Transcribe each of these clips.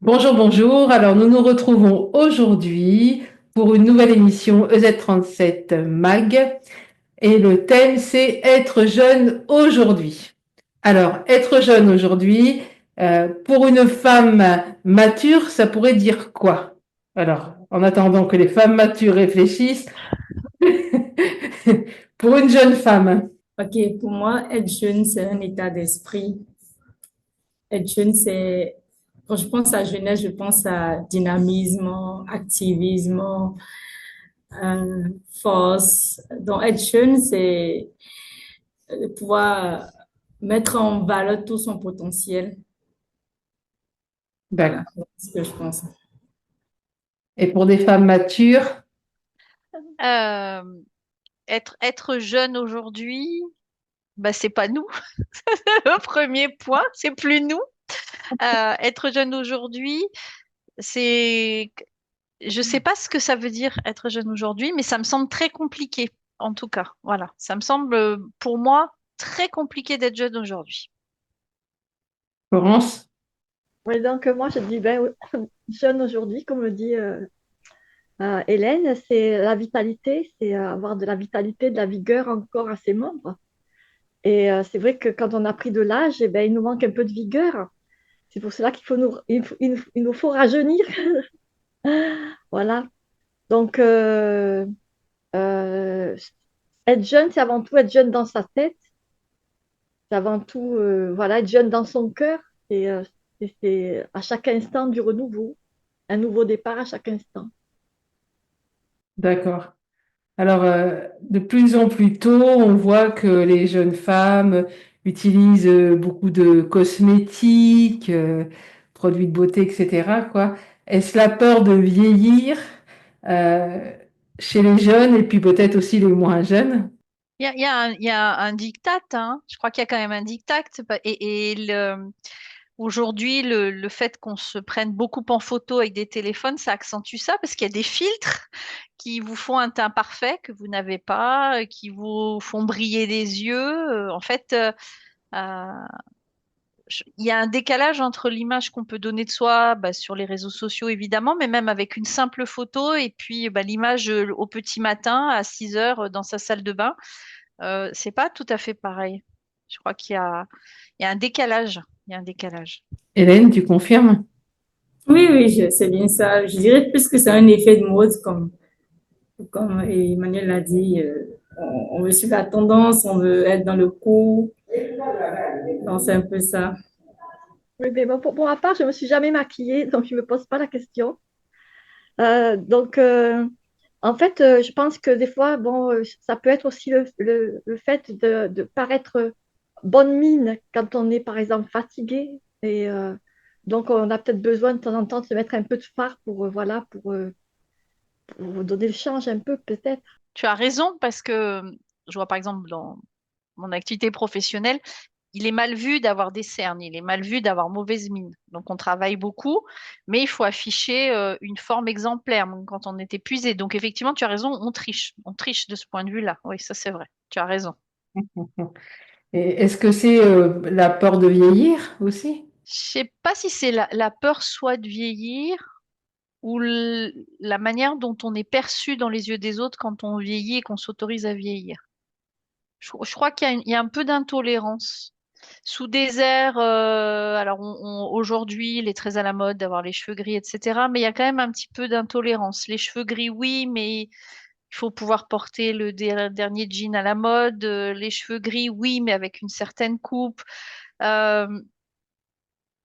Bonjour, bonjour. Alors, nous nous retrouvons aujourd'hui pour une nouvelle émission EZ37 Mag. Et le thème, c'est être jeune aujourd'hui. Alors, être jeune aujourd'hui, pour une femme mature, ça pourrait dire quoi? Alors, en attendant que les femmes matures réfléchissent, pour une jeune femme. Ok, pour moi, être jeune, c'est un état d'esprit. Être jeune, c'est, quand je pense à jeunesse, je pense à dynamisme, activisme, force. Donc, être jeune, c'est de pouvoir mettre en valeur tout son potentiel. Voilà, D'accord. c'est ce que je pense. Et pour des femmes matures, Euh, être jeune aujourd'hui, bah, c'est pas nous. Le premier point, c'est plus nous. Être jeune aujourd'hui, c'est, je sais pas ce que ça veut dire être jeune aujourd'hui, mais ça me semble très compliqué. En tout cas, voilà, ça me semble pour moi très compliqué d'être jeune aujourd'hui. Florence, Oui, donc moi je dis, ben, jeune aujourd'hui, comme le dit Hélène, c'est la vitalité, c'est avoir de la vitalité, de la vigueur encore à ses membres. Et c'est vrai que quand on a pris de l'âge, eh ben, il nous manque un peu de vigueur. C'est pour cela il nous faut rajeunir. Voilà. Donc, euh, être jeune, c'est avant tout être jeune dans sa tête. C'est avant tout voilà, être jeune dans son cœur. Et c'est à chaque instant du renouveau, un nouveau départ à chaque instant. d'accord. Alors, de plus en plus tôt, on voit que les jeunes femmes utilisent beaucoup de cosmétiques, produits de beauté, etc., quoi. Est-ce la peur de vieillir euh, chez les jeunes et puis peut-être aussi les moins jeunes? Il y a un diktat, hein. Je crois qu'il y a quand même un diktat. Aujourd'hui, le fait qu'on se prenne beaucoup en photo avec des téléphones, ça accentue ça parce qu'il y a des filtres qui vous font un teint parfait que vous n'avez pas, qui vous font briller des yeux. Euh, il y a un décalage entre l'image qu'on peut donner de soi, bah, sur les réseaux sociaux évidemment, mais même avec une simple photo et puis bah, l'image au petit matin à 6 heures dans sa salle de bain. C'est pas tout à fait pareil. Je crois il y a un décalage. Il y a un décalage. Hélène, tu confirmes? Oui, oui, c'est bien ça. Je dirais plus que c'est un effet de mode, comme Emmanuel l'a dit. On veut suivre la tendance, on veut être dans le coup. Donc, c'est un peu ça. Oui, mais bon, pour ma part, je ne me suis jamais maquillée, donc je ne me pose pas la question. Donc, en fait, je pense que des fois, bon, ça peut être aussi le fait de paraître bonne mine quand on est, par exemple, fatigué. Et donc, on a peut-être besoin de temps en temps de se mettre un peu de fard pour, voilà, pour donner le change un peu, peut-être. Tu as raison parce que je vois par exemple dans mon activité professionnelle, il est mal vu d'avoir des cernes, il est mal vu d'avoir mauvaise mine. Donc on travaille beaucoup, mais il faut afficher une forme exemplaire même quand on est épuisé. Donc effectivement, tu as raison, on triche de ce point de vue-là. Oui, ça c'est vrai. Tu as raison. Et est-ce que c'est la peur de vieillir aussi? Je sais pas si c'est la peur soit de vieillir ou la manière dont on est perçu dans les yeux des autres quand on vieillit et qu'on s'autorise à vieillir. Je crois il y a un peu d'intolérance. Sous des airs, alors aujourd'hui, il est très à la mode d'avoir les cheveux gris, etc. Mais il y a quand même un petit peu d'intolérance. Les cheveux gris, oui, mais il faut pouvoir porter le dernier jean à la mode. Les cheveux gris, oui, mais avec une certaine coupe. Euh,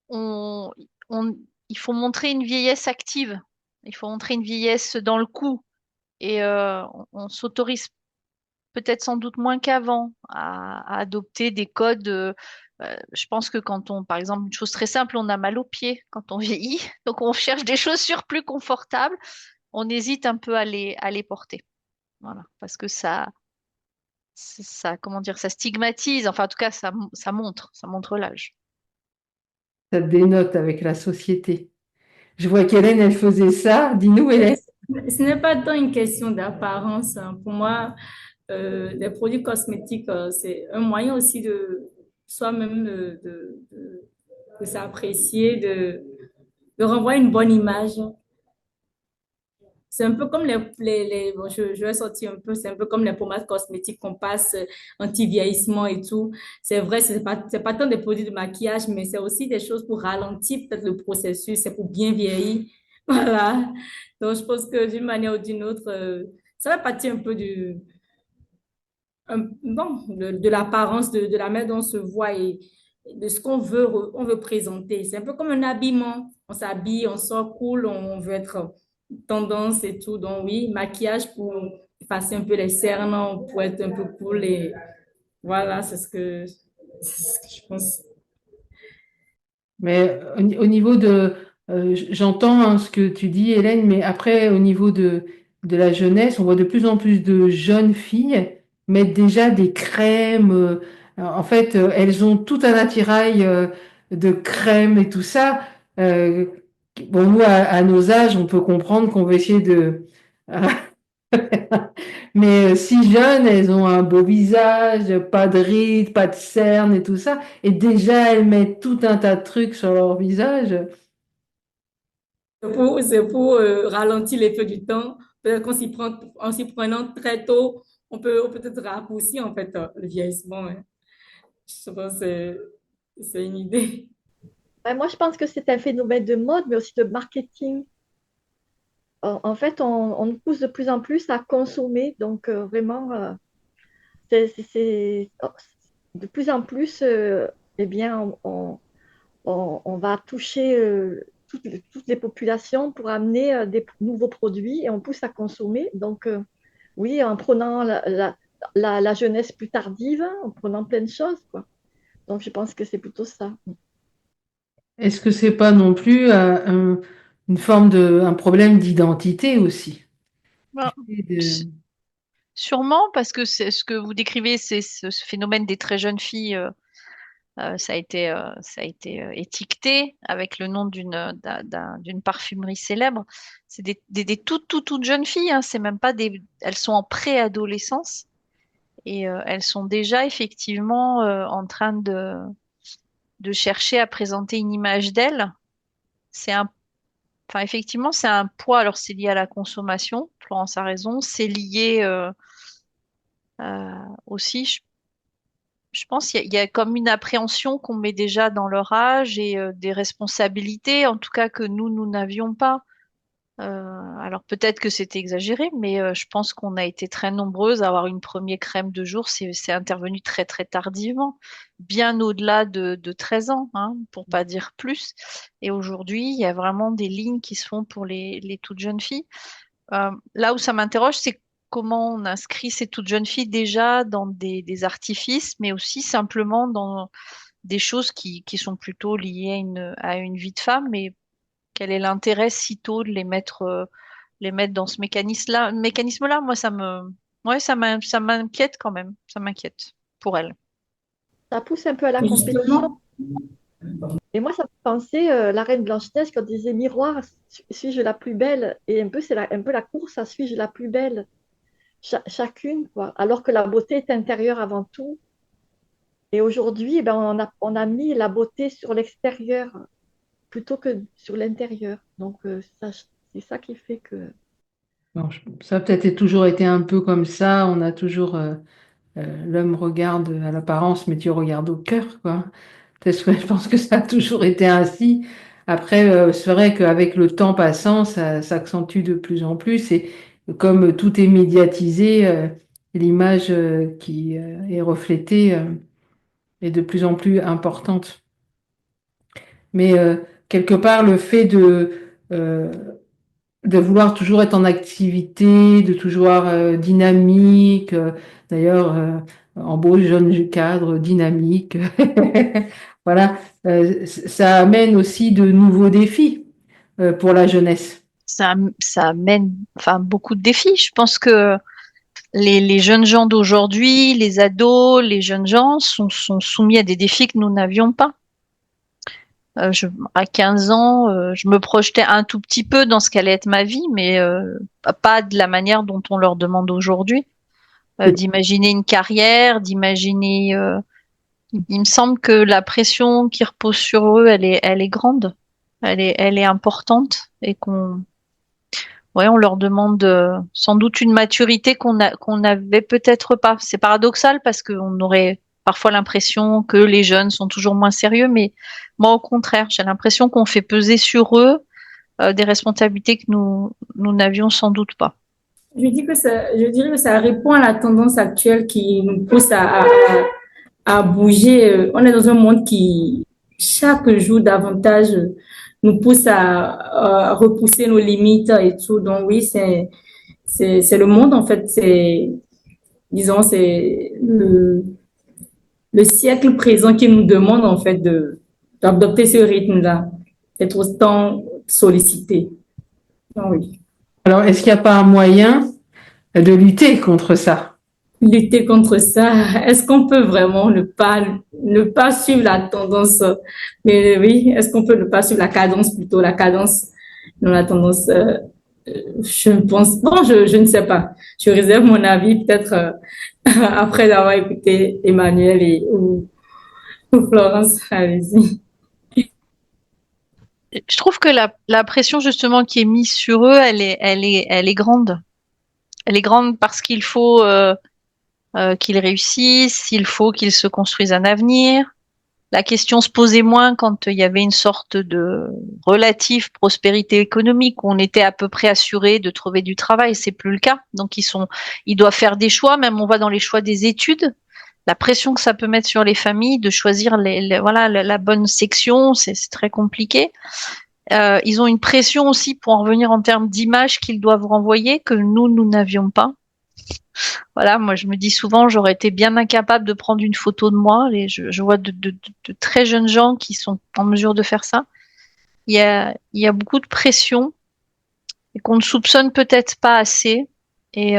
on, on- il faut montrer une vieillesse active. Il faut montrer une vieillesse dans le coup. Et on s'autorise peut-être sans doute moins qu'avant à adopter des codes. Je pense que quand on, par exemple, une chose très simple, on a mal aux pieds quand on vieillit, donc on cherche des chaussures plus confortables. On hésite un peu à les porter. Voilà, parce que ça, comment dire, ça stigmatise. Enfin, en tout cas, ça montre l'âge. Ça dénote avec la société. Je vois qu'Hélène, elle faisait ça. Dis-nous, Hélène. Ce n'est pas tant une question d'apparence, hein. Pour moi, les produits cosmétiques, c'est un moyen aussi de soi-même de s'apprécier, de renvoyer une bonne image. C'est un peu comme bon, je vais sortir un peu, c'est un peu comme les pommades cosmétiques qu'on passe anti-vieillissement et tout. C'est vrai, c'est pas tant des produits de maquillage, mais c'est aussi des choses pour ralentir peut-être le processus, c'est pour bien vieillir. Voilà. Donc, je pense que d'une manière ou d'une autre, ça va partir un peu bon, de l'apparence, de la manière dont on se voit et de ce qu'on veut, on veut présenter. C'est un peu comme un habillement. On s'habille, on sort cool, on veut être tendance et tout. Donc oui, maquillage pour effacer un peu les cernes, pour être un peu cool. Et voilà, c'est ce que je pense. Mais au niveau de, j'entends hein, ce que tu dis, Hélène, mais après, au niveau de la jeunesse, on voit de plus en plus de jeunes filles mettre déjà des crèmes. En fait, elles ont tout un attirail de crèmes et tout ça. Euh, bon, nous, à nos âges, on peut comprendre qu'on veut essayer de mais si jeunes, elles ont un beau visage, pas de rides, pas de cernes et tout ça. Et déjà, elles mettent tout un tas de trucs sur leur visage. C'est pour ralentir l'effet du temps. Peut-être en s'y prenant très tôt, on peut peut-être raccourcir en fait le vieillissement, hein. Je pense que c'est une idée. Ouais, moi, je pense que c'est un phénomène de mode, mais aussi de marketing. En fait, on nous pousse de plus en plus à consommer. Donc, vraiment, oh, de plus en plus, eh bien, on va toucher toutes les populations pour amener des nouveaux produits et on pousse à consommer. Donc, oui, en prenant la jeunesse plus tardive, en prenant plein de choses, quoi. Donc, je pense que c'est plutôt ça. Est-ce que c'est pas non plus une forme un problème d'identité aussi? Ben, sûrement, parce que c'est ce que vous décrivez, c'est ce phénomène des très jeunes filles. Ça a été étiqueté avec le nom d'une parfumerie célèbre. C'est des toutes jeunes filles, hein. C'est même pas elles sont en préadolescence et elles sont déjà effectivement en train de chercher à présenter une image d'elles. C'est un, enfin effectivement, c'est un poids. Alors c'est lié à la consommation. Florence a raison. C'est lié aussi. Je pense il y a comme une appréhension qu'on met déjà dans leur âge et des responsabilités, en tout cas que nous n'avions pas. Alors peut-être que c'était exagéré, mais je pense qu'on a été très nombreuses à avoir une première crème de jour. C'est intervenu très tardivement, bien au-delà de 13 ans, hein, pour pas dire plus. Et aujourd'hui, il y a vraiment des lignes qui se font pour les toutes jeunes filles. Là où ça m'interroge, c'est comment on inscrit ces toutes jeunes filles déjà dans des artifices, mais aussi simplement dans des choses qui sont plutôt liées à une vie de femme. Mais quel est l'intérêt si tôt de les mettre dans ce mécanisme-là? Moi, ouais, ça m'inquiète quand même. Ça m'inquiète pour elles. Ça pousse un peu à la Et compétition. justement, Et moi, ça me fait penser la reine Blanche-Neige quand disait miroir, suis-je la plus belle? Et un peu, un peu la course à suis-je la plus belle? Chacune, quoi. Alors que la beauté est intérieure avant tout. Et aujourd'hui, eh ben, on a mis la beauté sur l'extérieur plutôt que sur l'intérieur. Donc, c'est ça qui fait que. Bon, ça a peut-être toujours été un peu comme ça. On a toujours l'homme regarde à l'apparence, mais Dieu regarde au cœur, quoi. Je pense que ça a toujours été ainsi. Après, c'est vrai qu'avec le temps passant, ça s'accentue de plus en plus. Et comme tout est médiatisé, l'image qui est reflétée est de plus en plus importante. Mais quelque part, le fait de vouloir toujours être en activité, de toujours dynamique, d'ailleurs, embauche jeune cadre dynamique, voilà, ça amène aussi de nouveaux défis pour la jeunesse. Ça amène enfin, beaucoup de défis. Je pense que les jeunes gens d'aujourd'hui, les ados, les jeunes gens sont soumis à des défis que nous n'avions pas. À 15 ans, je me projetais un tout petit peu dans ce qu'allait être ma vie, mais pas de la manière dont on leur demande aujourd'hui. D'imaginer une carrière, d'imaginer. Il me semble que la pression qui repose sur eux, elle est grande. elle est importante et ouais, on leur demande sans doute une maturité qu'on n'avait peut-être pas. C'est paradoxal parce qu'on aurait parfois l'impression que les jeunes sont toujours moins sérieux, mais moi au contraire, j'ai l'impression qu'on fait peser sur eux des responsabilités que nous n'avions sans doute pas. Je dirais que ça répond à la tendance actuelle qui nous pousse à bouger. On est dans un monde qui, chaque jour davantage, nous pousse à repousser nos limites et tout. Donc oui, c'est le monde, en fait. Disons, c'est le siècle présent qui nous demande, en fait, d'adopter ce rythme-là, d'être autant sollicité. Donc oui. Alors, est-ce qu'il n'y a pas un moyen de lutter contre ça? Lutter contre ça, est-ce qu'on peut vraiment ne pas suivre la tendance? Mais oui, est-ce qu'on peut ne pas suivre la cadence plutôt, la cadence, non la tendance? Je pense, bon, je ne sais pas. Je réserve mon avis peut-être après avoir écouté Emmanuel ou Florence. Allez-y. Je trouve que la pression justement qui est mise sur eux, elle est grande. Elle est grande parce qu'il faut qu'ils réussissent, il faut qu'ils se construisent un avenir. La question se posait moins quand il y avait une sorte de relative prospérité économique où on était à peu près assuré de trouver du travail. C'est plus le cas. Donc ils doivent faire des choix. Même on voit dans les choix des études, la pression que ça peut mettre sur les familles de choisir voilà, la bonne section, c'est très compliqué. Ils ont une pression aussi pour en revenir en termes d'image qu'ils doivent renvoyer que nous n'avions pas. Voilà, moi je me dis souvent, j'aurais été bien incapable de prendre une photo de moi. Je vois de très jeunes gens qui sont en mesure de faire ça. Il y a beaucoup de pression et qu'on ne soupçonne peut-être pas assez. Et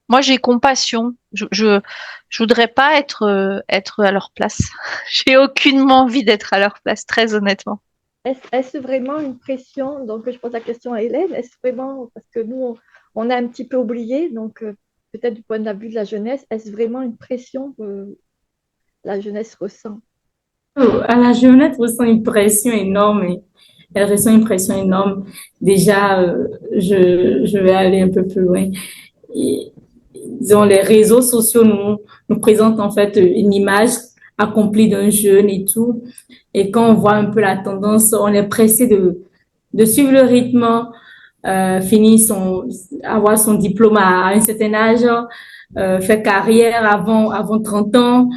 moi j'ai compassion. Je voudrais pas être à leur place. J'ai aucunement envie d'être à leur place, très honnêtement. Est-ce vraiment une pression? Donc, je pose la question à Hélène. Est-ce vraiment, parce que nous, on a un petit peu oublié, donc peut-être du point de vue de la jeunesse, est-ce vraiment une pression que la jeunesse ressent? À la jeunesse ressent une pression énorme et elle ressent une pression énorme. Déjà, je vais aller un peu plus loin. Et, disons, les réseaux sociaux nous présentent en fait une image accomplie d'un jeune et tout. Et quand on voit un peu la tendance, on est pressé de suivre le rythme, avoir son diplôme à un certain âge, faire carrière avant 30 ans.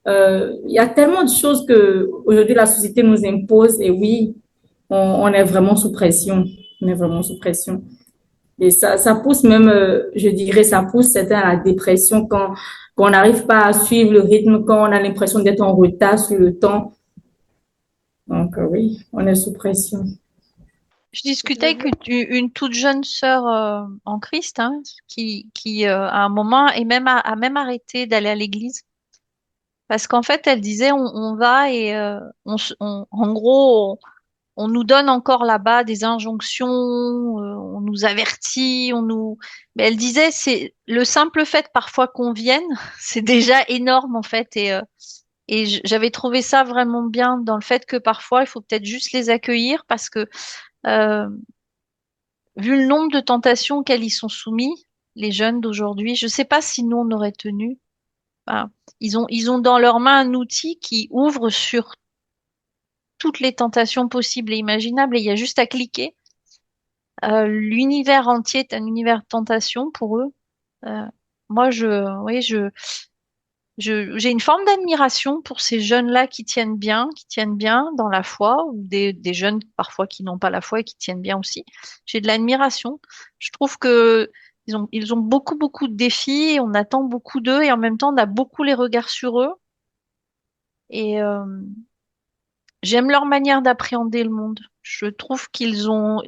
Il y a tellement de choses que aujourd'hui la société nous impose et oui, on est vraiment sous pression. On est vraiment sous pression. Et ça pousse même, je dirais, ça pousse certains à la dépression quand on n'arrive pas à suivre le rythme, quand on a l'impression d'être en retard sur le temps. Donc oui, on est sous pression. Je discutais avec une toute jeune sœur en Christ, hein, qui à un moment a même arrêté d'aller à l'église parce qu'en fait elle disait on va et en gros on nous donne encore là-bas des injonctions, on nous avertit, mais elle disait c'est le simple fait parfois qu'on vienne, c'est déjà énorme en fait et j'avais trouvé ça vraiment bien dans le fait que parfois il faut peut-être juste les accueillir parce que euh, vu le nombre de tentations auxquelles ils sont soumis, les jeunes d'aujourd'hui, je ne sais pas si nous on aurait tenu. Enfin, ils ont dans leurs mains un outil qui ouvre sur toutes les tentations possibles et imaginables et il y a juste à cliquer. L'univers entier est un univers de tentation pour eux. Euh, moi, oui, j'ai une forme d'admiration pour ces jeunes-là qui tiennent bien dans la foi, ou des jeunes parfois qui n'ont pas la foi et qui tiennent bien aussi. J'ai de l'admiration. Je trouve que ils ont beaucoup, beaucoup de défis, et on attend beaucoup d'eux, et en même temps, on a beaucoup les regards sur eux. Et j'aime leur manière d'appréhender le monde. Je trouve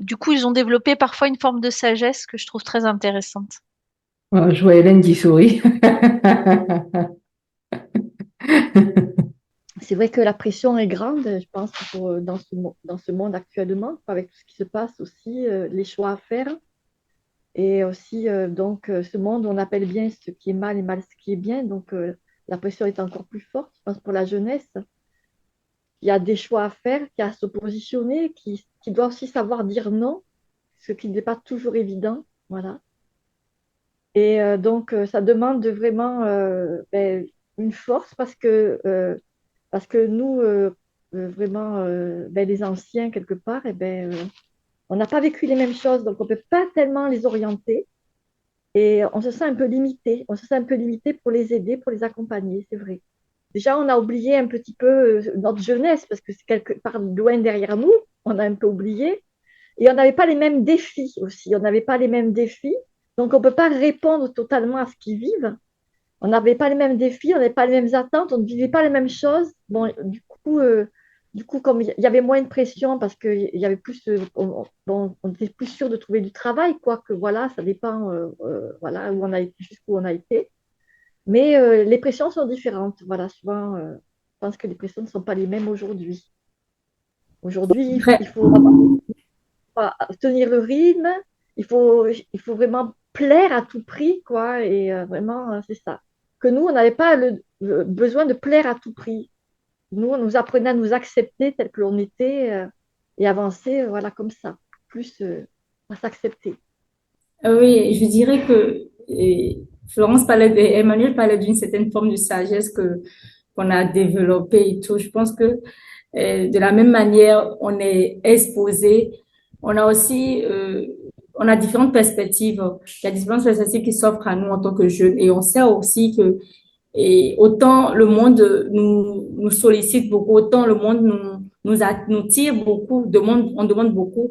du coup, ils ont développé parfois une forme de sagesse que je trouve très intéressante. Oh, je vois Hélène qui sourit. C'est vrai que la pression est grande, je pense, dans ce monde actuellement, avec tout ce qui se passe aussi, les choix à faire. Et aussi, ce monde, on appelle bien ce qui est mal et mal ce qui est bien. Donc, la pression est encore plus forte, je pense, pour la jeunesse. qui a des choix à faire, qui a à se positionner, qui doit aussi savoir dire non, ce qui n'est pas toujours évident. Voilà. Et donc, ça demande vraiment ben, une force parce que nous, vraiment, ben, les anciens, quelque part, eh ben, on n'a pas vécu les mêmes choses, donc on ne peut pas tellement les orienter. Et on se sent un peu limité. On se sent un peu limité pour les aider, pour les accompagner, c'est vrai. Déjà, on a oublié un petit peu notre jeunesse parce que c'est quelque part loin derrière nous. On a un peu oublié. Et on n'avait pas les mêmes défis aussi. On n'avait pas les mêmes défis. Donc, on ne peut pas répondre totalement à ce qu'ils vivent. On n'avait pas les mêmes défis, on n'avait pas les mêmes attentes, on ne vivait pas les mêmes choses. Bon, du coup comme il y avait moins de pression parce qu'il y avait plus, on était plus sûr de trouver du travail, quoi que voilà, ça dépend voilà, où on a été, jusqu'où on a été. Mais les pressions sont différentes. Voilà, souvent, je pense que les pressions ne sont pas les mêmes aujourd'hui. Aujourd'hui, il faut tenir le rythme, il faut vraiment plaire à tout prix, quoi. Et vraiment, c'est ça. Que nous, on n'avait pas le besoin de plaire à tout prix. Nous, on nous apprenait à nous accepter tel que l'on était et avancer, voilà, comme ça. Plus à s'accepter. Oui, je dirais que Emmanuel parlait d'une certaine forme de sagesse qu'on a développée et tout. Je pense que de la même manière, on est exposé. On a aussi, on a différentes perspectives. Il y a différentes perspectives qui s'offrent à nous en tant que jeunes. Et on sait aussi que et autant le monde nous sollicite beaucoup, autant le monde nous tire beaucoup, on demande beaucoup,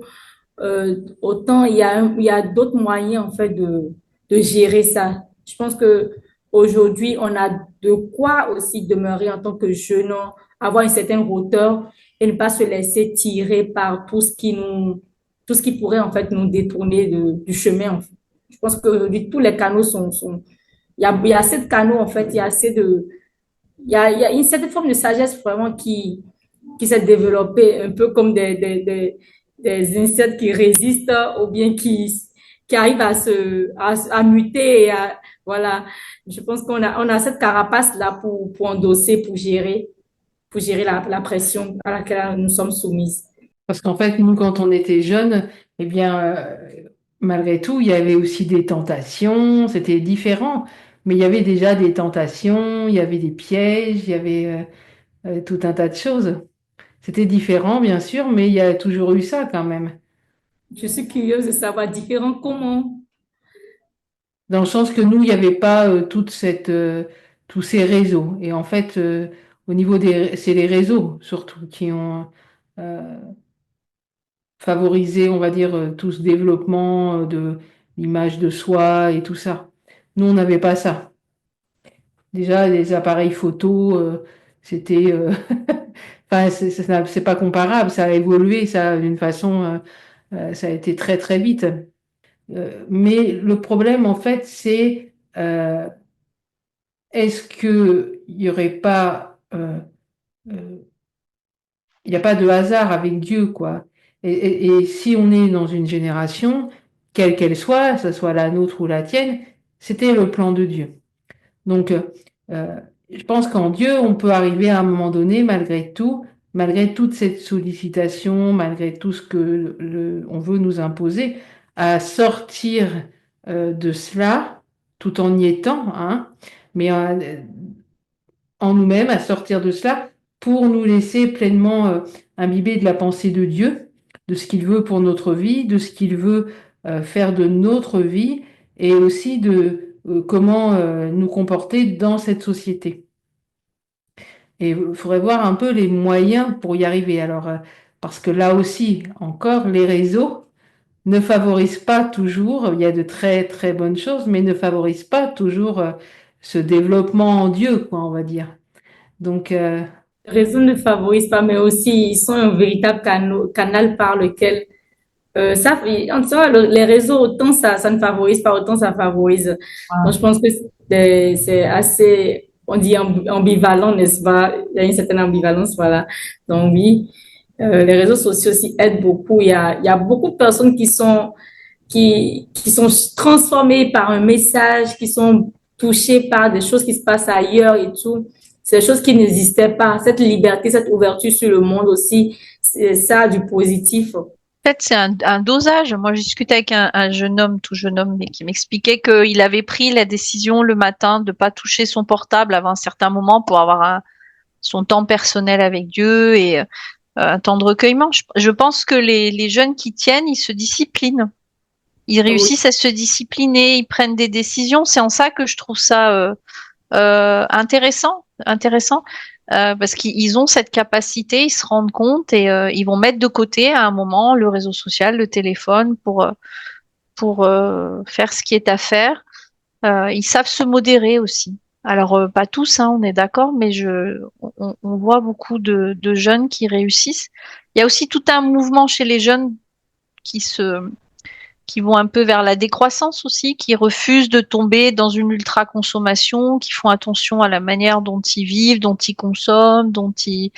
autant il y a d'autres moyens en fait de gérer ça. Je pense que aujourd'hui, on a de quoi aussi demeurer en tant que jeune, avoir une certaine hauteur et ne pas se laisser tirer par tout ce qui pourrait en fait nous détourner du chemin. En fait. Je pense que tous les canaux il y a assez de canaux en fait, il y a assez de, il y a une certaine forme de sagesse vraiment qui s'est développée un peu comme des insectes qui résistent ou bien qui arrivent à muter et voilà. Je pense on a cette carapace là pour endosser, pour gérer la pression à laquelle nous sommes soumises. Parce qu'en fait, nous, quand on était jeunes, eh bien, malgré tout, il y avait aussi des tentations, c'était différent, mais il y avait déjà des tentations, il y avait des pièges, il y avait tout un tas de choses. C'était différent, bien sûr, mais il y a toujours eu ça quand même. Je suis curieuse de savoir différent comment. Dans le sens que nous, il n'y avait pas tous ces réseaux. Et en fait, au niveau c'est les réseaux surtout qui ont euh, favorisé, on va dire, tout ce développement de l'image de soi et tout ça. Nous, on n'avait pas ça. Déjà, les appareils photo, c'était, enfin, c'est pas comparable. Ça a évolué, ça, d'une façon, ça a été très, très vite. Mais le problème, en fait, c'est est-ce que il y aurait pas, euh, il n'y a pas de hasard avec Dieu, quoi. Et si on est dans une génération, quelle qu'elle soit, que ce soit la nôtre ou la tienne, c'était le plan de Dieu. Donc, euh, je pense qu'en Dieu, on peut arriver à un moment donné, malgré toute cette sollicitation, malgré tout ce que on veut nous imposer, à sortir de cela, tout en y étant, hein, mais en nous-mêmes, à sortir de cela pour nous laisser pleinement imbiber de la pensée de Dieu, de ce qu'il veut pour notre vie, de ce qu'il veut faire de notre vie et aussi de comment nous comporter dans cette société. Et il faudrait voir un peu les moyens pour y arriver. Alors, parce que là aussi, encore, les réseaux ne favorisent pas toujours, il y a de très très bonnes choses, mais ne favorisent pas toujours ce développement en Dieu, quoi, on va dire. Donc, Raison ne favorise pas, mais aussi ils sont un véritable canal par lequel en tout cas, les réseaux, autant ça ne favorise pas, autant ça favorise. Donc, je pense que c'est assez, on dit ambivalent, n'est-ce pas? Il y a une certaine ambivalence, voilà. Donc, oui, les réseaux sociaux aussi aident beaucoup. Il y a beaucoup de personnes qui sont transformées par un message, qui sont touchées par des choses qui se passent ailleurs et tout. C'est des choses qui n'existaient pas. Cette liberté, cette ouverture sur le monde aussi, ça a du positif. Peut-être c'est un dosage. Moi, j'ai discuté avec un jeune homme, tout jeune homme, mais qui m'expliquait qu'il avait pris la décision le matin de pas toucher son portable avant un certain moment pour avoir son temps personnel avec Dieu et un temps de recueillement. Je pense que les jeunes qui tiennent, ils se disciplinent. Ils réussissent à se discipliner, ils prennent des décisions. C'est en ça que je trouve ça intéressant, parce qu'ils ont cette capacité, ils se rendent compte et ils vont mettre de côté à un moment le réseau social, le téléphone pour faire ce qui est à faire. Ils savent se modérer aussi. Alors pas tous, hein, on est d'accord, mais on voit beaucoup de jeunes qui réussissent. Il y a aussi tout un mouvement chez les jeunes qui vont un peu vers la décroissance aussi, qui refusent de tomber dans une ultra-consommation, qui font attention à la manière dont ils vivent, dont ils consomment, ils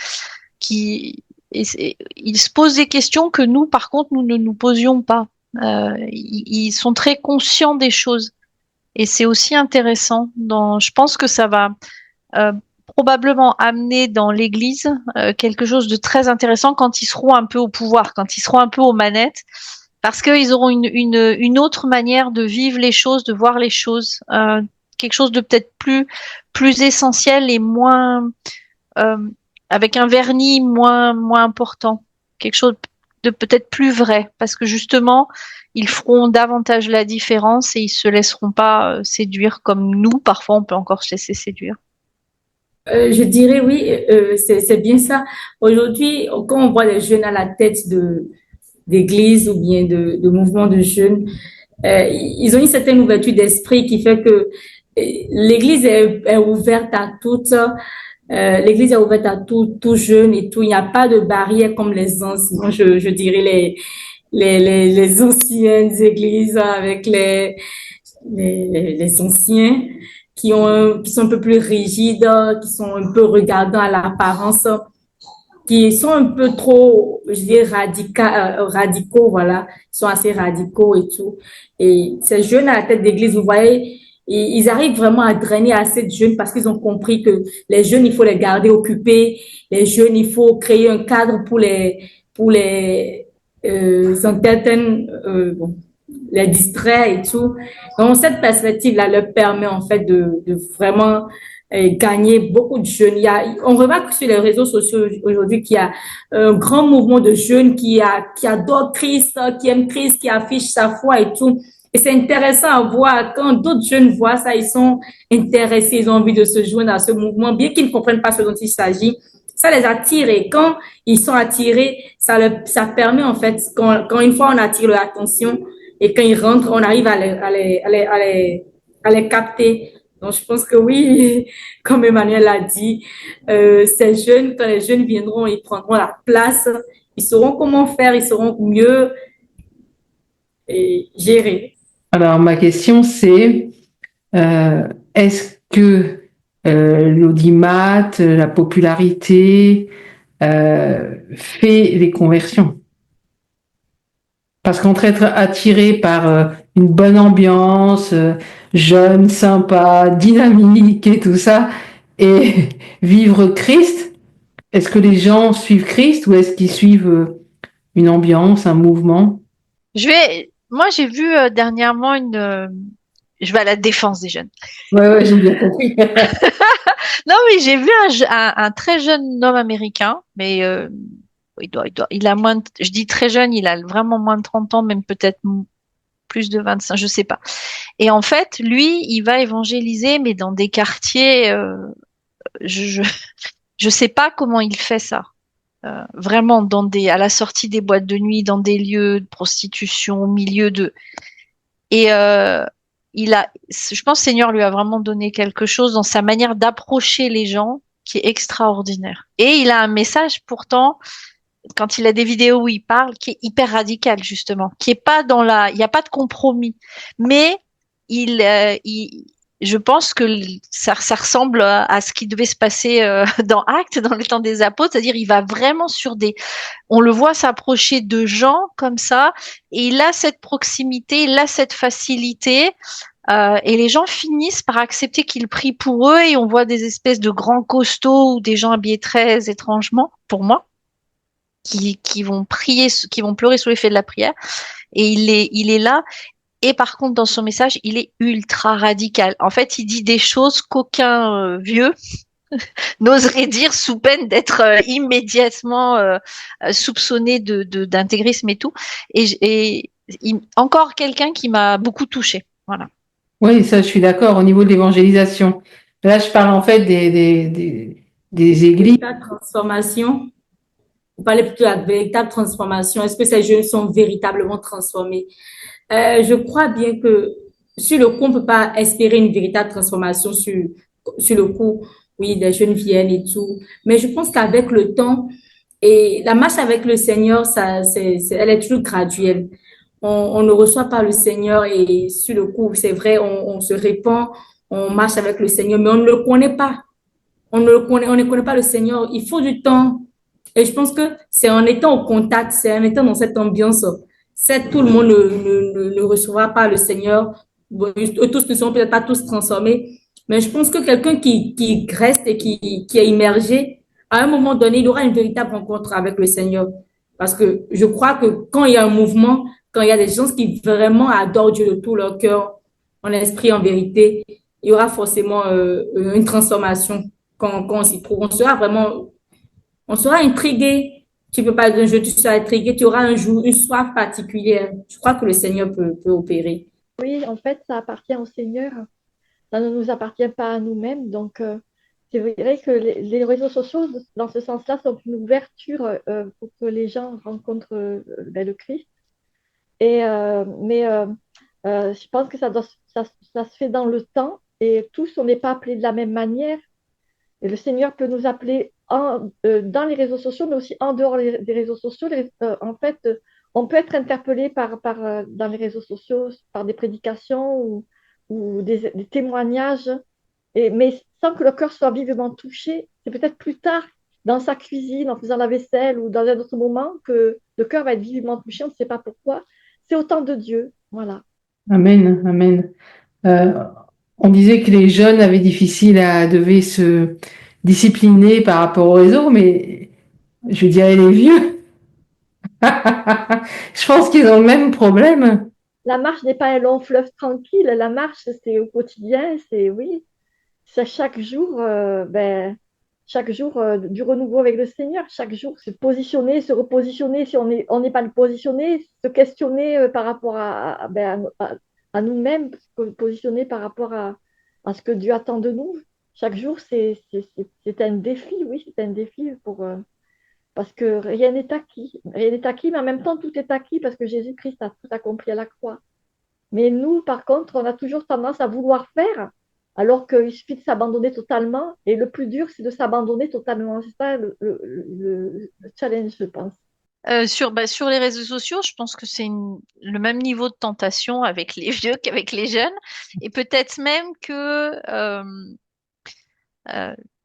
se posent des questions que nous, par contre, nous ne nous posions pas. Ils sont très conscients des choses. Et c'est aussi intéressant. Je pense que ça va probablement amener dans l'Église quelque chose de très intéressant quand ils seront un peu au pouvoir, quand ils seront un peu aux manettes, parce qu'ils auront une autre manière de vivre les choses, de voir les choses, quelque chose de peut-être plus essentiel et moins avec un vernis moins important, quelque chose de peut-être plus vrai, parce que justement ils feront davantage la différence et ils se laisseront pas séduire comme nous parfois on peut encore se laisser séduire. Je dirais oui, c'est bien ça. Aujourd'hui, quand on voit les jeunes à la tête d'église ou bien de mouvements de jeunes, ils ont une certaine ouverture d'esprit qui fait que l'église est ouverte à toutes. L'église est ouverte à tout jeune et tout. Il n'y a pas de barrière comme les anciens, je dirais les anciennes églises avec les anciens qui sont un peu plus rigides, qui sont un peu regardants à l'apparence, qui sont un peu trop, je dirais, radicaux, voilà. Ils sont assez radicaux et tout. Et ces jeunes à la tête d'église, vous voyez, ils arrivent vraiment à drainer assez de jeunes parce qu'ils ont compris que les jeunes, il faut les garder occupés. Les jeunes, il faut créer un cadre pour les entertain, bon, les distraire et tout. Donc, cette perspective-là leur permet en fait de vraiment gagner beaucoup de jeunes. On remarque sur les réseaux sociaux aujourd'hui qu'il y a un grand mouvement de jeunes qui adorent Christ, qui aiment Christ, qui affichent sa foi et tout. Et c'est intéressant à voir quand d'autres jeunes voient ça, ils sont intéressés, ils ont envie de se joindre à ce mouvement, bien qu'ils ne comprennent pas ce dont il s'agit. Ça les attire et quand ils sont attirés, ça permet en fait, quand une fois on attire leur attention et quand ils rentrent, on arrive à les capter. Donc je pense que oui, comme Emmanuel l'a dit, ces jeunes, quand les jeunes viendront, ils prendront la place, ils sauront comment faire, ils sauront mieux gérer. Alors, ma question, c'est est-ce que l'audimat, la popularité fait les conversions? Parce qu'entre être attiré par une bonne ambiance, jeune, sympa, dynamique et tout ça, et vivre Christ, est-ce que les gens suivent Christ ou est-ce qu'ils suivent une ambiance, un mouvement? Moi, j'ai vu dernièrement je vais à la défense des jeunes. Ouais, j'ai bien compris. Non, mais j'ai vu un très jeune homme américain, mais il a je dis très jeune, il a vraiment moins de 30 ans, même peut-être plus de 25, je sais pas. Et en fait, lui, il va évangéliser, mais dans des quartiers, je sais pas comment il fait ça. Vraiment à la sortie des boîtes de nuit, dans des lieux de prostitution, au milieu de, et je pense que le Seigneur lui a vraiment donné quelque chose dans sa manière d'approcher les gens qui est extraordinaire. Et il a un message pourtant, quand il a des vidéos où il parle, qui est hyper radical justement, qui est pas il n'y a pas de compromis, mais je pense que ça ressemble à ce qui devait se passer dans Actes, dans le temps des apôtres, c'est-à-dire il va vraiment on le voit s'approcher de gens comme ça, et il a cette proximité, il a cette facilité Et les gens finissent par accepter qu'ils prient pour eux et on voit des espèces de grands costauds ou des gens habillés très étrangement, pour moi, qui vont prier, qui vont pleurer sous l'effet de la prière. Et il est là. Et par contre, dans son message, il est ultra radical. En fait, il dit des choses qu'aucun vieux n'oserait dire sous peine d'être immédiatement soupçonné d'intégrisme et tout. Encore quelqu'un qui m'a beaucoup touchée. Voilà. Oui, ça, je suis d'accord au niveau de l'évangélisation. Là, je parle en fait des églises. La transformation. Vous parlez plutôt de la véritable transformation. Est-ce que ces jeunes sont véritablement transformés? Je crois bien que sur le coup, on ne peut pas espérer une véritable transformation sur le coup. Oui, des jeunes viennent et tout. Mais je pense qu'avec le temps et la marche avec le Seigneur, elle est toujours graduelle. On ne reçoit pas le Seigneur et sur le coup, c'est vrai, on se répand, on marche avec le Seigneur, mais on ne le connaît pas. On ne connaît pas le Seigneur. Il faut du temps. Et je pense que c'est en étant au contact, c'est en étant dans cette ambiance. C'est tout le monde ne recevra pas le Seigneur. Bon, tous ne seront peut-être pas tous transformés. Mais je pense que quelqu'un qui reste et qui est immergé, à un moment donné, il aura une véritable rencontre avec le Seigneur. Parce que je crois que quand il y a un mouvement, quand il y a des gens qui vraiment adorent Dieu de tout leur cœur, en esprit, en vérité, il y aura forcément une transformation quand on s'y trouve. On sera intrigué. Tu peux pas d'un jeu, tu seras intrigué. Tu auras un jour une soif particulière. Je crois que le Seigneur peut opérer. Oui, en fait, ça appartient au Seigneur. Ça ne nous appartient pas à nous-mêmes. Donc, c'est vrai que les réseaux sociaux, dans ce sens-là, sont une ouverture pour que les gens rencontrent le Christ. Mais je pense que ça se fait dans le temps et tous, on n'est pas appelés de la même manière. Et le Seigneur peut nous appeler dans les réseaux sociaux, mais aussi en dehors des réseaux sociaux. En fait, on peut être interpellé dans les réseaux sociaux par des prédications ou des témoignages, mais sans que le cœur soit vivement touché. C'est peut-être plus tard, dans sa cuisine, en faisant la vaisselle ou dans un autre moment, que le cœur va être vivement touché. On ne sait pas pourquoi. C'est au temps de Dieu. Voilà. Amen, amen. Euh, on disait que les jeunes devaient se discipliner par rapport au réseau, mais je dirais les vieux. Je pense qu'ils ont le même problème. La marche n'est pas un long fleuve tranquille. La marche, c'est au quotidien. C'est oui, c'est chaque jour du renouveau avec le Seigneur. Chaque jour, se positionner, se repositionner si on n'est pas le positionné, se questionner par rapport à nous-mêmes, se positionner par rapport à ce que Dieu attend de nous. Chaque jour, c'est un défi, oui, c'est un défi parce que rien n'est acquis. Rien n'est acquis, mais en même temps, tout est acquis parce que Jésus-Christ a tout accompli à la croix. Mais nous, par contre, on a toujours tendance à vouloir faire, alors qu'il suffit de s'abandonner totalement. Et le plus dur, c'est de s'abandonner totalement. C'est ça le challenge, je pense. Sur les réseaux sociaux, je pense que c'est le même niveau de tentation avec les vieux qu'avec les jeunes. Et peut-être même que euh,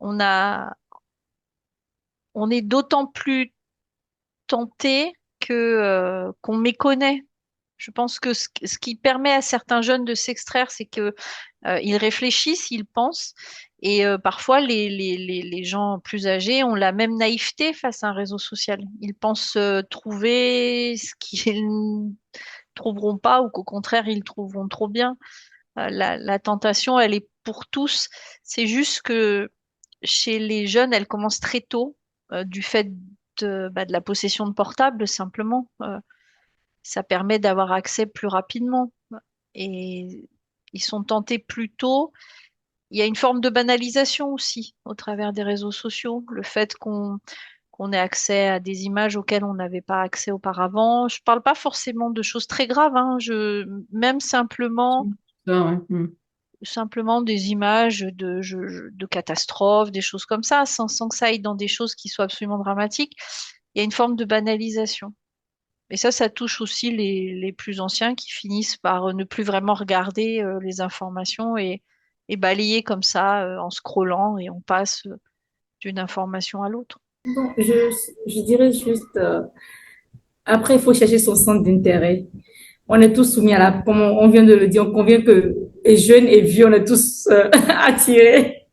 on a, on est d'autant plus tenté qu'on méconnaît. Je pense que ce qui permet à certains jeunes de s'extraire, c'est que ils réfléchissent, ils pensent, et parfois les gens plus âgés ont la même naïveté face à un réseau social. Ils pensent trouver ce qu'ils ne trouveront pas, ou qu'au contraire ils trouveront trop bien. La tentation, elle est pour tous. C'est juste que chez les jeunes, elle commence très tôt, du fait de la possession de portables, simplement. Ça permet d'avoir accès plus rapidement. Et ils sont tentés plus tôt. Il y a une forme de banalisation aussi au travers des réseaux sociaux. Le fait qu'on ait accès à des images auxquelles on n'avait pas accès auparavant. Je parle pas forcément de choses très graves, hein. Même Ça, ouais. simplement des images de catastrophes, des choses comme ça, sans que ça aille dans des choses qui soient absolument dramatiques. Il y a une forme de banalisation. Et ça touche aussi les plus anciens qui finissent par ne plus vraiment regarder les informations et balayer comme ça en scrollant et on passe d'une information à l'autre. Bon, je dirais juste, après, il faut chercher son centre d'intérêt. On est tous soumis à comme on vient de le dire, on convient que et jeunes et vieux, on est tous attirés.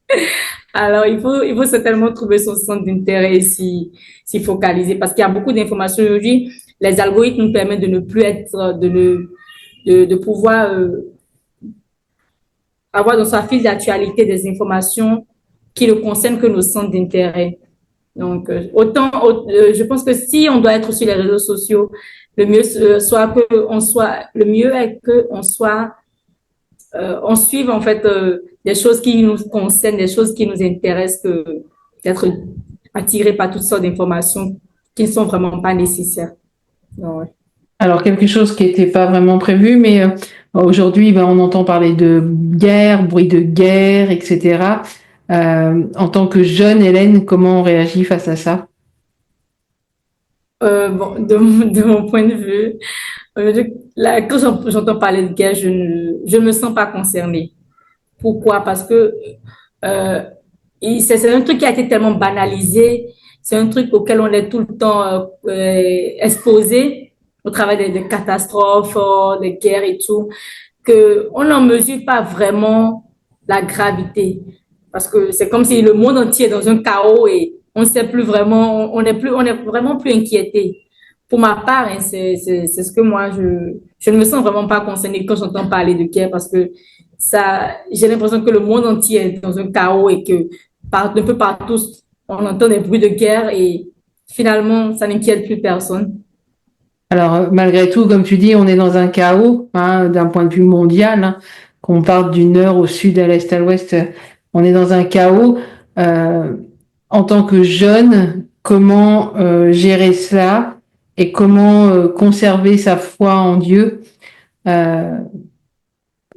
Alors, il faut certainement trouver son centre d'intérêt et s'y focaliser parce qu'il y a beaucoup d'informations aujourd'hui. Les algorithmes nous permettent de ne plus être, de pouvoir avoir dans sa file d'actualité des informations qui ne concernent que nos centres d'intérêt. Donc, je pense que si on doit être sur les réseaux sociaux, le mieux le mieux est que on suive en fait des choses qui nous concernent, des choses qui nous intéressent, que d'être attiré par toutes sortes d'informations qui ne sont vraiment pas nécessaires. Donc, ouais. Alors, quelque chose qui n'était pas vraiment prévu, mais aujourd'hui, ben, on entend parler de guerre, bruit de guerre, etc. En tant que jeune, Hélène, comment on réagit face à ça? Bon, de mon point de vue, quand j'entends parler de guerre, je ne me sens pas concernée. Pourquoi? Parce que euh, c'est un truc qui a été tellement banalisé, c'est un truc auquel on est tout le temps exposé au travers des catastrophes, des guerres et tout, que on n'en mesure pas vraiment la gravité. Parce que c'est comme si le monde entier est dans un chaos et on ne sait plus vraiment, on est vraiment plus inquiété. Pour ma part, hein, c'est ce que moi, je ne me sens vraiment pas concernée quand j'entends parler de guerre parce que j'ai l'impression que le monde entier est dans un chaos et que un peu partout, on entend des bruits de guerre et finalement, ça n'inquiète plus personne. Alors, malgré tout, comme tu dis, on est dans un chaos, hein, d'un point de vue mondial, hein, qu'on parte du nord au sud, à l'est, à l'ouest, on est dans un chaos. Euh, En tant que jeune, comment gérer cela et comment conserver sa foi en Dieu euh,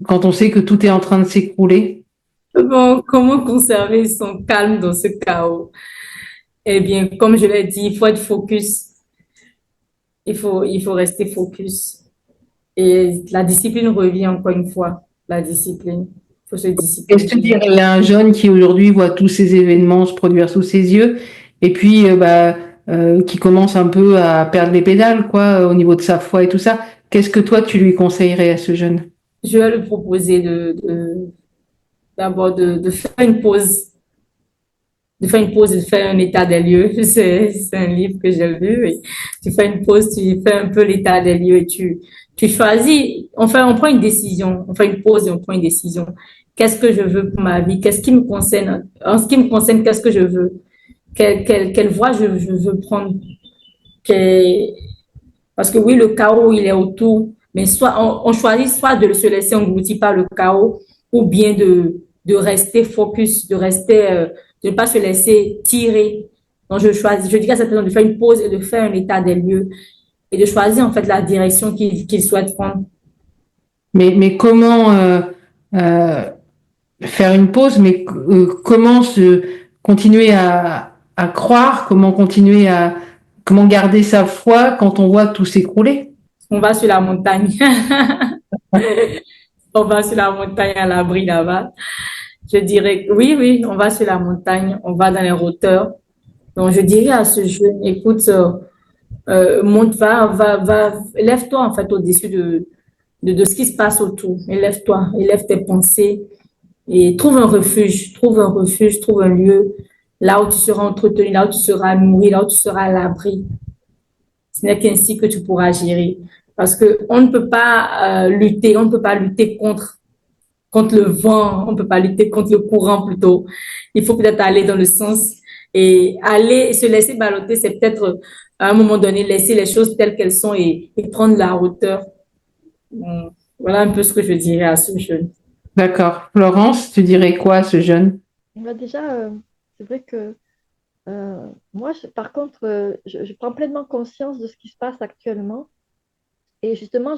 quand on sait que tout est en train de s'écrouler? Bon, comment conserver son calme dans ce chaos? Eh bien, comme je l'ai dit, il faut être focus. Il faut rester focus. Et la discipline revient encore une fois. La discipline. Il faut se Qu'est-ce que tu discipliner. dirais à un jeune qui aujourd'hui voit tous ces événements se produire sous ses yeux et puis qui commence un peu à perdre les pédales quoi, au niveau de sa foi et tout ça? Qu'est-ce que toi tu lui conseillerais à ce jeune? Je vais lui proposer d'abord de faire une pause, de faire un état des lieux. C'est un livre que j'ai lu. Et tu fais une pause, tu fais un peu l'état des lieux et tu choisis. Enfin, on prend une décision. On fait une pause et on prend une décision. Qu'est-ce que je veux pour ma vie? Qu'est-ce qui me concerne? En ce qui me concerne, qu'est-ce que je veux? Quelle voie je veux prendre? Quel- Parce que oui, le chaos, il est autour. Mais soit on choisit soit de se laisser engloutir par le chaos ou bien de rester focus, de ne pas se laisser tirer. Donc, je dis à cette personne de faire une pause et de faire un état des lieux et de choisir en fait la direction qu'il souhaite prendre. Mais comment euh, faire une pause, mais comment se continuer à croire, comment continuer à comment garder sa foi quand on voit tout s'écrouler? On va sur la montagne. On va sur la montagne à l'abri là-bas. Je dirais, oui, oui, on va sur la montagne, on va dans les hauteurs. Donc, je dirais à ce jeune, écoute, monte, lève-toi en fait au-dessus de ce qui se passe autour. Élève-toi, élève tes pensées et trouve un refuge, trouve un lieu là où tu seras entretenu, là où tu seras nourri, là où tu seras à l'abri. Ce n'est qu'ainsi que tu pourras gérer. Parce que on ne peut pas lutter, on ne peut pas lutter contre le vent, on ne peut pas lutter contre le courant plutôt. Il faut peut-être aller dans le sens et aller se laisser balloter, c'est peut-être à un moment donné laisser les choses telles qu'elles sont et prendre la hauteur. Voilà un peu ce que je dirais à ce jeune. D'accord. Florence, tu dirais quoi à ce jeune? Bah, déjà, c'est vrai que moi, par contre, je prends pleinement conscience de ce qui se passe actuellement. Et justement,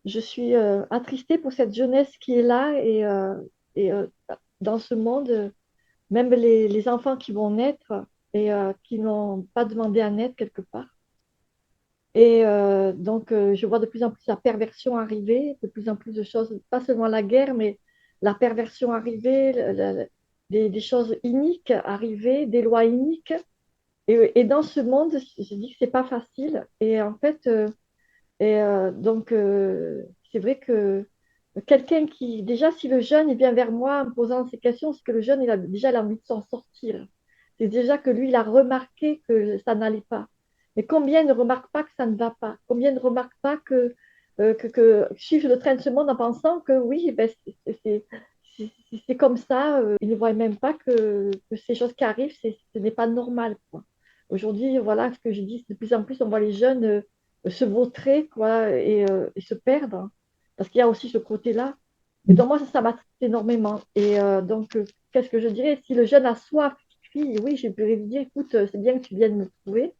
je suis attristée pour cette jeunesse qui est là et dans ce monde, même les enfants qui vont naître et qui n'ont pas demandé à naître quelque part. Et donc, je vois de plus en plus la perversion arriver, de plus en plus de choses, pas seulement la guerre, mais la perversion arriver, des choses iniques arriver, des lois iniques. Et dans ce monde, je dis que c'est pas facile. Et en fait, donc, c'est vrai que quelqu'un qui, déjà, si le jeune il vient vers moi en me posant ces questions, c'est que le jeune, il a envie de s'en sortir. C'est déjà que lui, il a remarqué que ça n'allait pas. Mais combien ne remarquent pas que ça ne va pas? Combien ne remarquent pas que suivent le train de ce monde en pensant que oui, ben, c'est comme ça. Ils ne voient même pas que ces choses qui arrivent, ce n'est pas normal, quoi. Aujourd'hui, voilà ce que je dis, de plus en plus, on voit les jeunes se vautrer, quoi, et se perdre, parce qu'il y a aussi ce côté-là. Et donc, moi, ça m'attriste énormément. Qu'est-ce que je dirais? Si le jeune a soif, oui, je peux lui dire, écoute, c'est bien que tu viennes me trouver,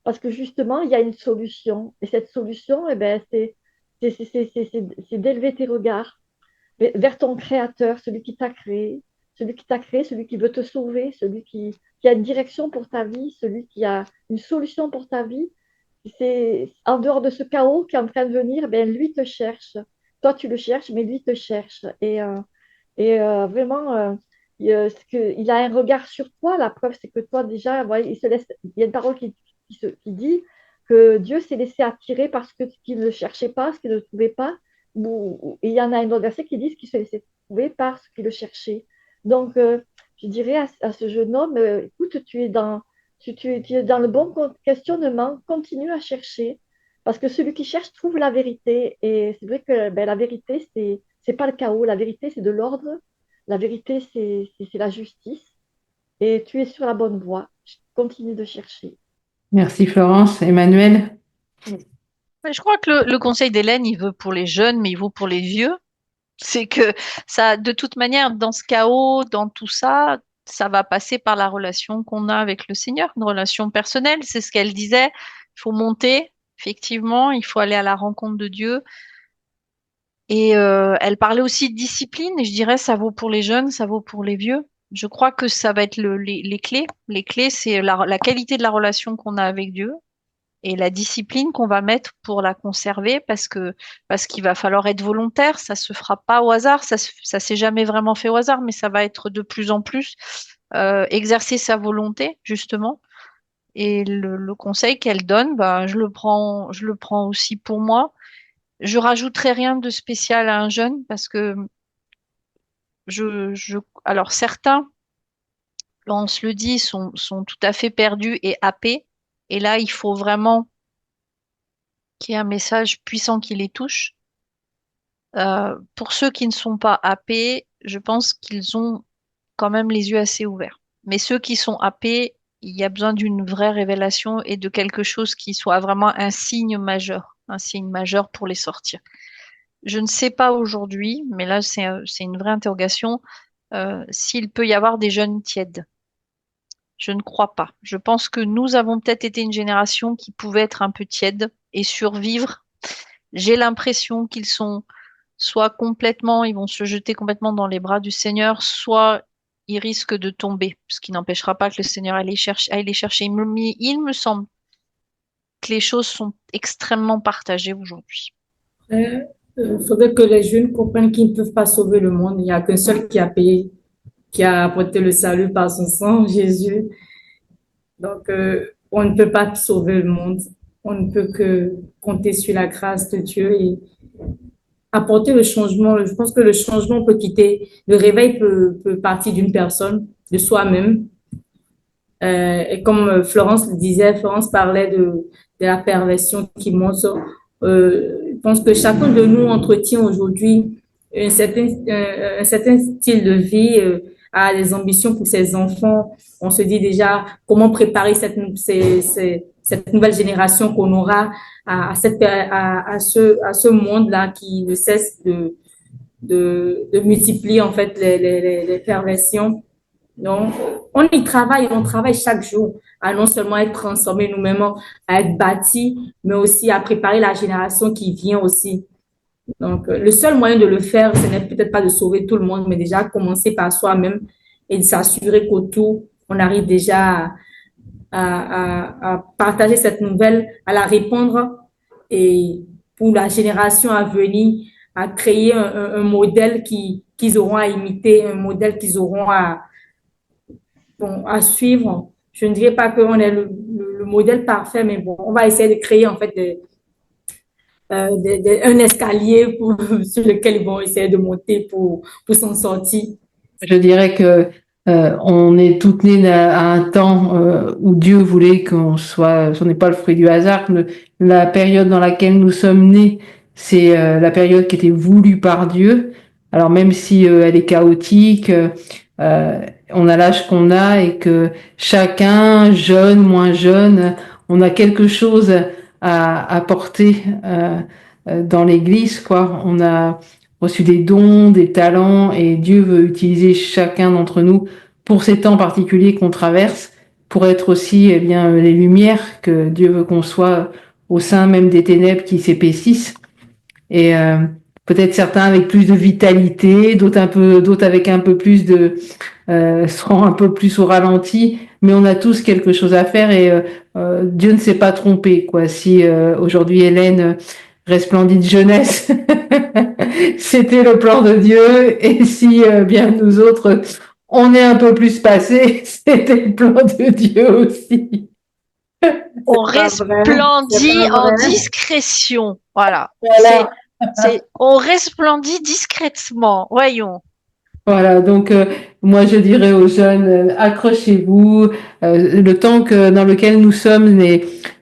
parce que justement, il y a une solution. Et cette solution, eh ben, c'est d'élever tes regards vers ton créateur, celui qui t'a créé, celui qui veut te sauver, qui a une direction pour ta vie, celui qui a une solution pour ta vie. C'est en dehors de ce chaos qui est en train de venir, ben, lui te cherche. Toi, tu le cherches, mais lui te cherche. Vraiment, il a un regard sur toi. La preuve, c'est que toi, déjà, voilà, il y a une parole qui dit que Dieu s'est laissé attirer parce qu'il ne cherchait pas, ce qu'il ne trouvait pas. Et il y en a un autre verset qui dit qu'il se laissait trouver parce qu'il le cherchait. Donc, je dirais à ce jeune homme, écoute, tu es dans le bon questionnement, continue à chercher, parce que celui qui cherche trouve la vérité. Et c'est vrai que ben, la vérité, c'est pas le chaos. La vérité, c'est de l'ordre. La vérité, c'est la justice. Et tu es sur la bonne voie. Continue de chercher. Merci Florence. Emmanuel? Mais je crois que le conseil d'Hélène, il veut pour les jeunes, mais il vaut pour les vieux. C'est que ça, de toute manière, dans ce chaos, dans tout ça, ça va passer par la relation qu'on a avec le Seigneur, une relation personnelle. C'est ce qu'elle disait. Il faut monter, effectivement, il faut aller à la rencontre de Dieu. Et elle parlait aussi de discipline, et je dirais ça vaut pour les jeunes, ça vaut pour les vieux. Je crois que ça va être les clés. Les clés, c'est la qualité de la relation qu'on a avec Dieu et la discipline qu'on va mettre pour la conserver parce qu'il va falloir être volontaire. Ça se fera pas au hasard, ça s'est jamais vraiment fait au hasard, mais ça va être de plus en plus exercer sa volonté justement. Et le conseil qu'elle donne, bah, je le prends aussi pour moi. Je rajouterai rien de spécial à un jeune parce que alors certains, on se le dit, sont tout à fait perdus et happés. Et là, il faut vraiment qu'il y ait un message puissant qui les touche. Pour ceux qui ne sont pas happés, je pense qu'ils ont quand même les yeux assez ouverts. Mais ceux qui sont happés, il y a besoin d'une vraie révélation et de quelque chose qui soit vraiment un signe majeur pour les sortir. Je ne sais pas aujourd'hui, mais là c'est une vraie interrogation, s'il peut y avoir des jeunes tièdes. Je ne crois pas. Je pense que nous avons peut-être été une génération qui pouvait être un peu tiède et survivre. J'ai l'impression qu'ils sont soit complètement, ils vont se jeter complètement dans les bras du Seigneur, soit ils risquent de tomber, ce qui n'empêchera pas que le Seigneur aille les chercher. Il me semble que les choses sont extrêmement partagées aujourd'hui. Il faudrait que les jeunes comprennent qu'ils ne peuvent pas sauver le monde. Il n'y a qu'un seul qui a payé, qui a apporté le salut par son sang, Jésus. Donc, on ne peut pas sauver le monde. On ne peut que compter sur la grâce de Dieu et apporter le changement. Je pense que le changement peut quitter, le réveil peut partir d'une personne, de soi-même. Et comme Florence le disait, Florence parlait de la perversion qui monte. Je pense que chacun de nous entretient aujourd'hui un certain style de vie, a des ambitions pour ses enfants. On se dit déjà comment préparer cette nouvelle génération qu'on aura à ce monde-là qui ne cesse de multiplier en fait les perversions. Donc, on travaille chaque jour à non seulement être transformé nous-mêmes, à être bâti, mais aussi à préparer la génération qui vient aussi. Donc, le seul moyen de le faire, ce n'est peut-être pas de sauver tout le monde, mais déjà commencer par soi-même et de s'assurer qu'autour, on arrive déjà à partager cette nouvelle, à la répandre et pour la génération à venir, à créer un modèle qu'ils auront à imiter, un modèle qu'ils auront bon, à suivre. Je ne dirais pas qu'on est le modèle parfait, mais bon, on va essayer de créer en fait un escalier sur lequel ils vont essayer de monter pour s'en sortir. Je dirais que on est toutes nées à un temps où Dieu voulait qu'on soit, ce n'est pas le fruit du hasard. La période dans laquelle nous sommes nés, c'est la période qui était voulue par Dieu. Alors même si elle est chaotique, on a l'âge qu'on a et que chacun, jeune, moins jeune, on a quelque chose à apporter dans l'Église, quoi. On a reçu des dons, des talents, et Dieu veut utiliser chacun d'entre nous pour ces temps particuliers qu'on traverse, pour être aussi, eh bien, les lumières que Dieu veut qu'on soit au sein même des ténèbres qui s'épaississent. Et peut-être certains avec plus de vitalité, d'autres avec un peu plus de, seront un peu plus au ralenti, mais on a tous quelque chose à faire et Dieu ne s'est pas trompé, quoi. Si aujourd'hui Hélène resplendit de jeunesse, c'était le plan de Dieu, et si bien nous autres on est un peu plus passé, c'était le plan de Dieu aussi. On C'est pas vrai, resplendit c'est pas en vrai. discrétion. Voilà. Voilà. On resplendit discrètement. Voyons. Voilà, donc moi je dirais aux jeunes, accrochez-vous, le temps dans lequel nous sommes,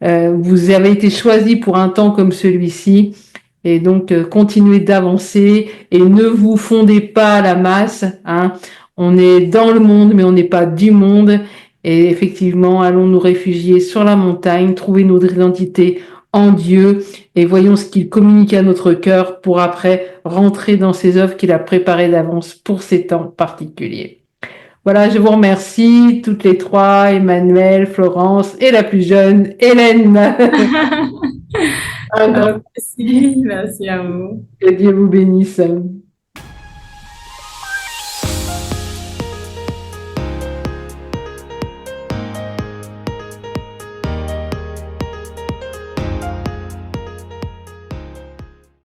vous avez été choisis pour un temps comme celui-ci, et donc continuez d'avancer et ne vous fondez pas à la masse, hein. On est dans le monde, mais on n'est pas du monde, et effectivement, allons nous réfugier sur la montagne, trouver notre identité en Dieu, et voyons ce qu'il communique à notre cœur pour après rentrer dans ses œuvres qu'il a préparées d'avance pour ces temps particuliers. Voilà, je vous remercie toutes les trois, Emmanuel, Florence et la plus jeune, Hélène. Un grand Merci, merci à vous. que Dieu vous bénisse.